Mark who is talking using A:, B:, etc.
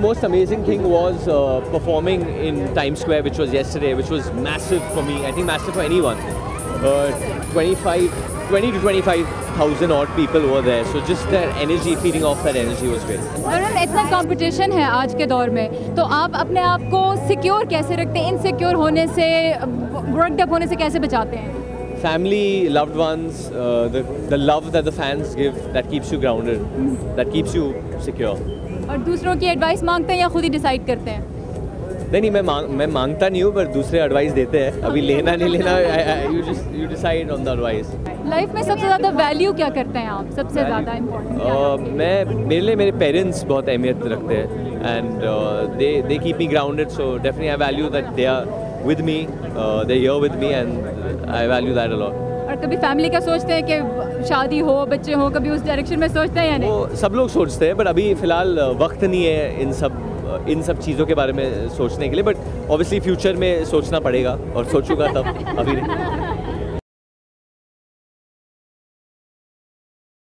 A: Most amazing thing was performing in Times Square, which was yesterday, which was massive for me. I think massive for anyone. 20 to 25,000 odd people over there. So just that energy, feeding off that energy was great.
B: Arun, इतना competition है आज के दौर में, तो आप अपने आप को सिक्योर कैसे रखते हैं? इनसिक्योर होने से, वर्कड अप होने से कैसे बचाते हैं?
A: Family, loved ones, the love that the fans give, that keeps you grounded, that keeps you secure.
B: और दूसरों की एडवाइस मांगते हैं या खुद ही डिसाइड करते हैं?
A: नहीं, मैं मांगता नहीं हूँ, पर दूसरे एडवाइस देते हैं. अभी लेना नहीं लेना, you decide on the advice.
B: Life में सबसे ज़्यादा वैल्यू क्या करते हैं आप? सबसे ज़्यादा इम्पोर्टेंट
A: मेरे लिए मेरे पेरेंट्स बहुत अहमियत रखते हैं. And they keep me grounded, so definitely I value that they are with me, they're here with me, and I value that a lot.
B: और कभी फैमिली का सोचते हैं कि शादी हो, बच्चे हो, कभी उस डायरेक्शन में सोचते हैं या नहीं?
A: वो सब लोग सोचते हैं, बट अभी फ़िलहाल वक्त नहीं है इन सब चीज़ों के बारे में सोचने के लिए. बट ऑब्वियसली फ्यूचर में सोचना पड़ेगा, और सोचूंगा तब, अभी नहीं.